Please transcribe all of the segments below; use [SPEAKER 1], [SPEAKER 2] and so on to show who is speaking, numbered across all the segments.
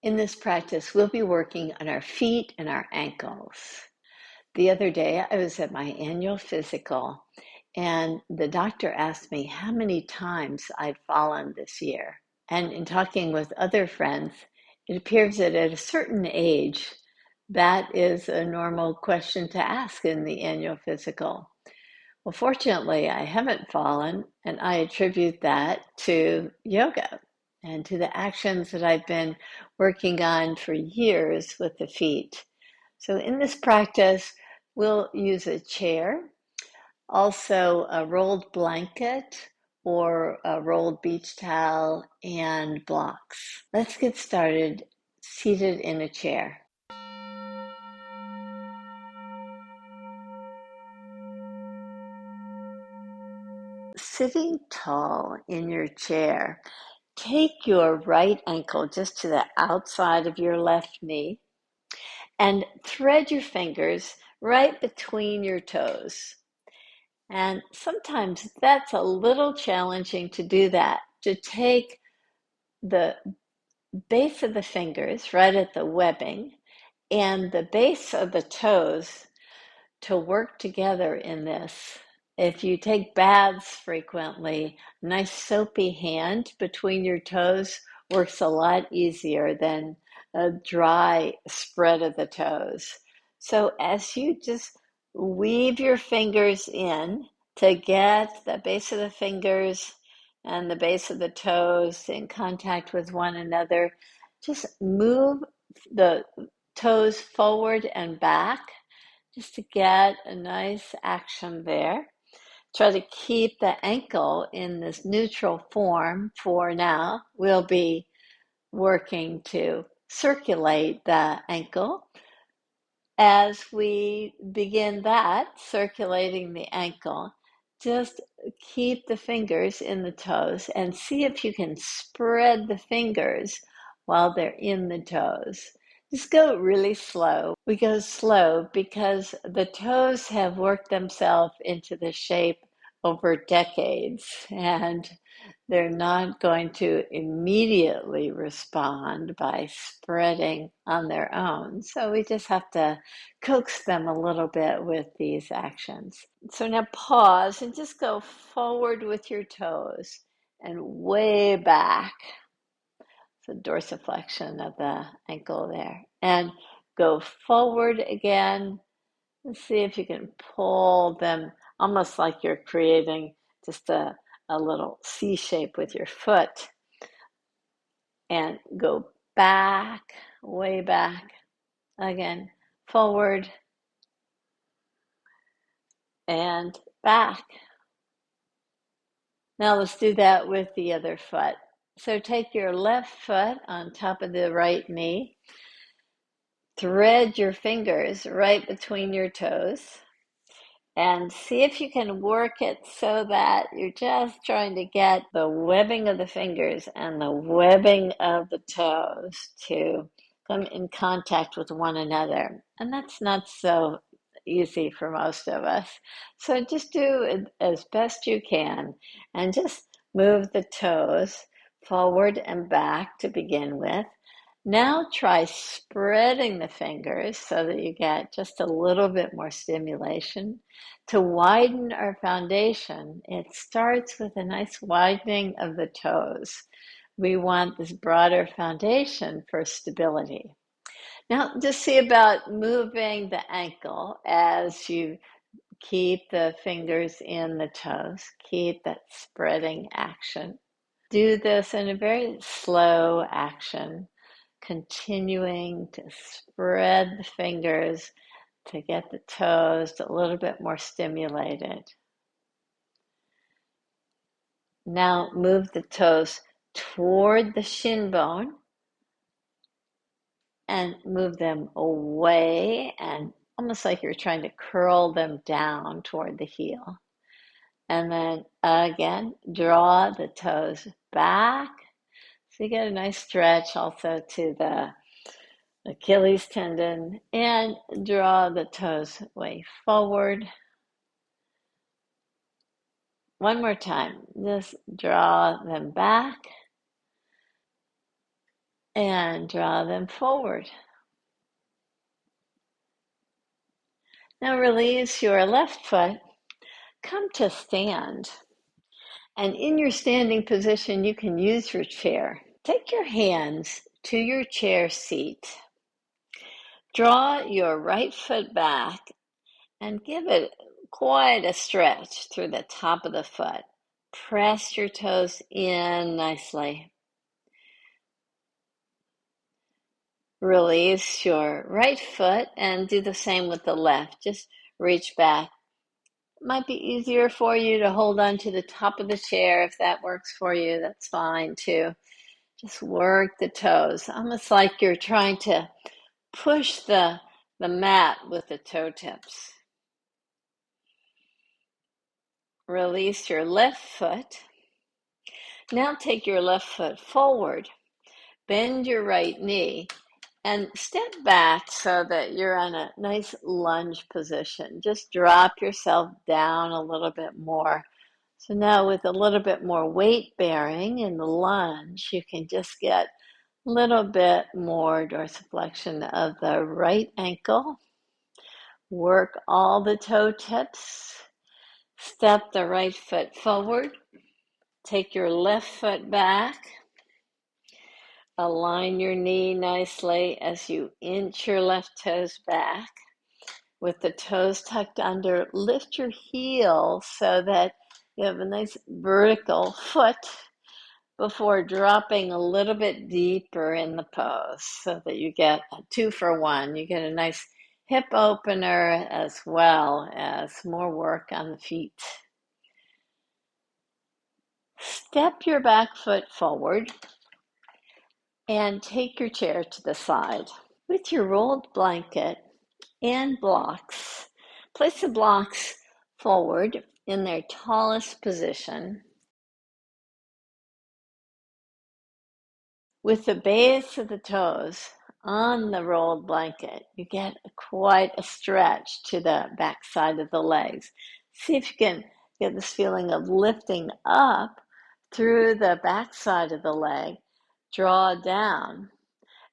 [SPEAKER 1] In this practice, we'll be working on our feet and our ankles. The other day, I was at my annual physical, and the doctor asked me how many times I'd fallen this year. And in talking with other friends, it appears that at a certain age, that is a normal question to ask in the annual physical. Well, fortunately, I haven't fallen, and I attribute that to yoga and to the actions that I've been working on for years with the feet. So in this practice, we'll use a chair, also a rolled blanket or a rolled beach towel and blocks. Let's get started seated in a chair. Sitting tall in your chair, take your right ankle just to the outside of your left knee and thread your fingers right between your toes. And sometimes that's a little challenging to do that, to take the base of the fingers right at the webbing and the base of the toes to work together in this. If you take baths frequently, a nice soapy hand between your toes works a lot easier than a dry spread of the toes. So as you just weave your fingers in to get the base of the fingers and the base of the toes in contact with one another, just move the toes forward and back just to get a nice action there. Try to keep the ankle in this neutral form for now. We'll be working to circulate the ankle. As we begin that, circulating the ankle, just keep the fingers in the toes and see if you can spread the fingers while they're in the toes. Just go really slow. We go slow because the toes have worked themselves into the shape over decades, and they're not going to immediately respond by spreading on their own. So we just have to coax them a little bit with these actions. So now pause and just go forward with your toes and way back. So dorsiflexion of the ankle there. And go forward again and see if you can pull them almost like you're creating just a little C shape with your foot. And go back, way back. Again, forward and back. Now let's do that with the other foot. So take your left foot on top of the right knee. Thread your fingers right between your toes and see if you can work it so that you're just trying to get the webbing of the fingers and the webbing of the toes to come in contact with one another. And that's not so easy for most of us. So just do it as best you can and just move the toes forward and back to begin with. Now try spreading the fingers so that you get just a little bit more stimulation. To widen our foundation, it starts with a nice widening of the toes. We want this broader foundation for stability. Now just see about moving the ankle as you keep the fingers in the toes. Keep that spreading action. Do this in a very slow action, continuing to spread the fingers to get the toes a little bit more stimulated. Now move the toes toward the shin bone and move them away and almost like you're trying to curl them down toward the heel. And then again, draw the toes back. So you get a nice stretch also to the Achilles tendon and draw the toes way forward. One more time, just draw them back and draw them forward. Now release your left foot. Come to stand. And in your standing position, you can use your chair. Take your hands to your chair seat. Draw your right foot back and give it quite a stretch through the top of the foot. Press your toes in nicely. Release your right foot and do the same with the left. Just reach back. It might be easier for you to hold on to the top of the chair. If that works for you, that's fine too. Just work the toes, almost like you're trying to push the mat with the toe tips. Release your left foot. Now take your left foot forward. Bend your right knee and step back so that you're in a nice lunge position. Just drop yourself down a little bit more. So now with a little bit more weight bearing in the lunge, you can just get a little bit more dorsiflexion of the right ankle. Work all the toe tips. Step the right foot forward. Take your left foot back. Align your knee nicely as you inch your left toes back. With the toes tucked under, lift your heel so that you have a nice vertical foot before dropping a little bit deeper in the pose so that you get a 2-for-1. You get a nice hip opener as well as more work on the feet. Step your back foot forward and take your chair to the side. With your rolled blanket and blocks, place the blocks forward in their tallest position. With the base of the toes on the rolled blanket, you get quite a stretch to the back side of the legs. See if you can get this feeling of lifting up through the back side of the leg. Draw down,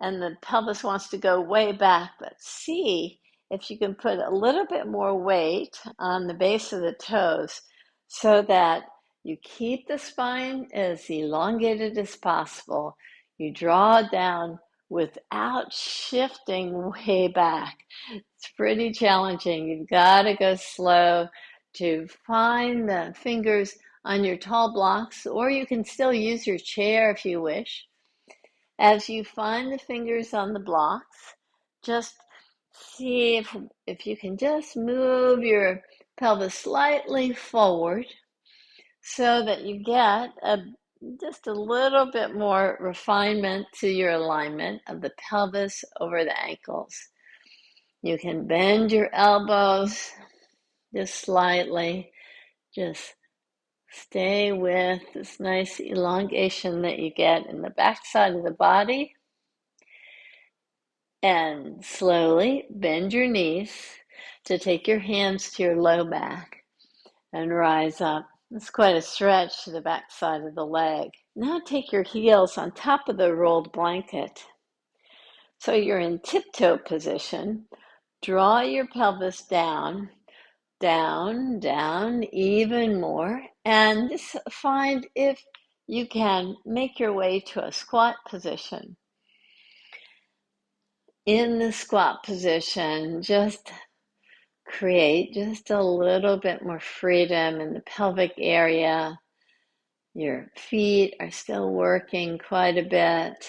[SPEAKER 1] and the pelvis wants to go way back, but see if you can put a little bit more weight on the base of the toes so that you keep the spine as elongated as possible. You draw down without shifting way back. It's pretty challenging. You've got to go slow to find the fingers on your tall blocks, or you can still use your chair if you wish. As you find the fingers on the blocks, just see if you can just move your pelvis slightly forward so that you get just a little bit more refinement to your alignment of the pelvis over the ankles. You can bend your elbows just slightly. Just stay with this nice elongation that you get in the back side of the body. And slowly bend your knees to take your hands to your low back and rise up. It's quite a stretch to the back side of the leg. Now take your heels on top of the rolled blanket. So you're in tiptoe position. Draw your pelvis down, down, down, even more. And just find if you can make your way to a squat position. In the squat position, just create just a little bit more freedom in the pelvic area. Your feet are still working quite a bit.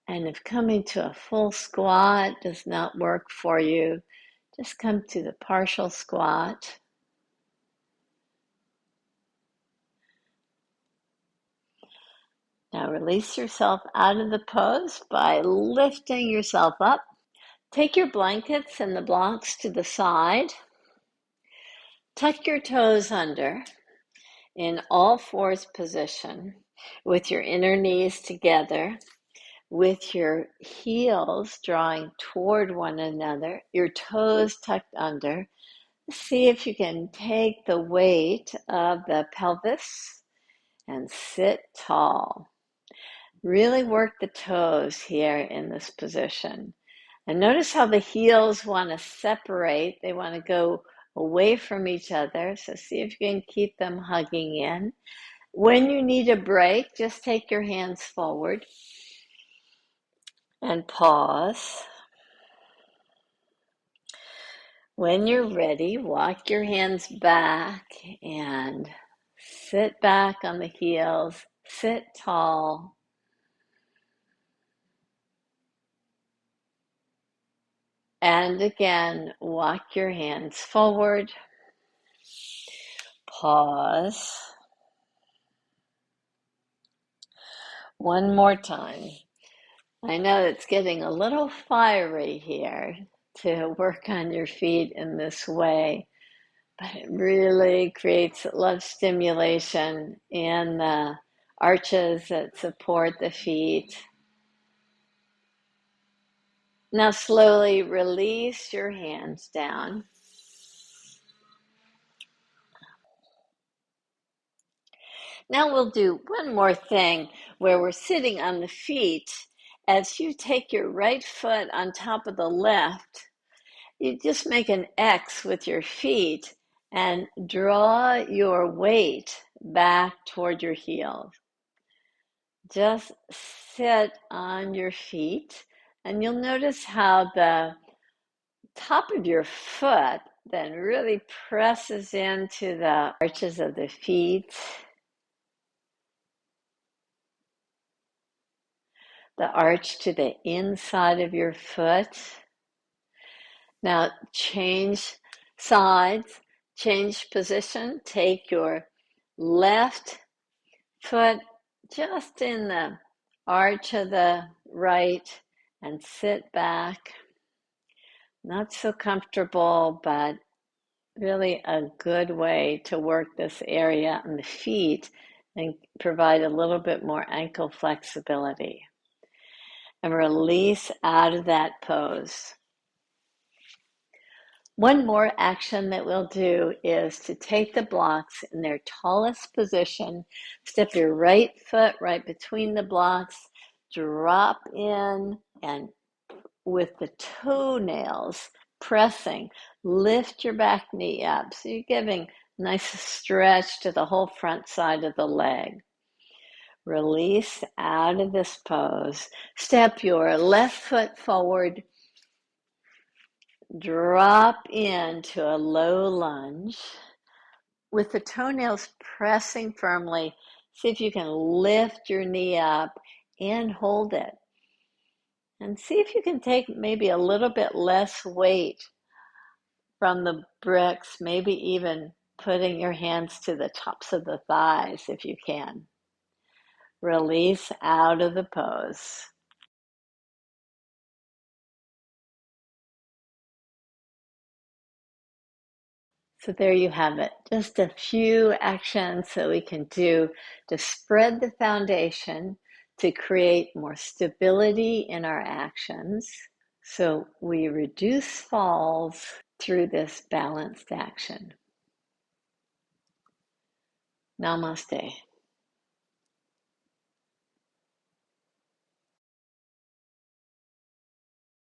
[SPEAKER 1] And if coming to a full squat does not work for you, just come to the partial squat. Now release yourself out of the pose by lifting yourself up. Take your blankets and the blocks to the side. Tuck your toes under in all fours position with your inner knees together, with your heels drawing toward one another, your toes tucked under. See if you can take the weight of the pelvis and sit tall. Really work the toes here in this position. And notice how the heels want to separate. They want to go away from each other. So see if you can keep them hugging in. When you need a break, just take your hands forward and pause. When you're ready, walk your hands back and sit back on the heels. Sit tall. And again, walk your hands forward. Pause. One more time. I know it's getting a little fiery here to work on your feet in this way, but it really creates a lot of stimulation in the arches that support the feet. Now slowly release your hands down. Now we'll do one more thing where we're sitting on the feet. As you take your right foot on top of the left, you just make an X with your feet and draw your weight back toward your heels. Just sit on your feet, and you'll notice how the top of your foot then really presses into the arches of the feet. The arch to the inside of your foot. Now change sides, change position. Take your left foot just in the arch of the right and sit back. Not so comfortable, but really a good way to work this area on the feet and provide a little bit more ankle flexibility. And release out of that pose. One more action that we'll do is to take the blocks in their tallest position, step your right foot right between the blocks, drop in, and with the toenails pressing, lift your back knee up. So you're giving a nice stretch to the whole front side of the leg. Release out of this pose. Step your left foot forward. Drop into a low lunge with the toenails pressing firmly. See if you can lift your knee up and hold it. And see if you can take maybe a little bit less weight from the bricks, maybe even putting your hands to the tops of the thighs if you can. Release out of the pose. So there you have it. Just a few actions that we can do to spread the foundation to create more stability in our actions. So we reduce falls through this balanced action. Namaste.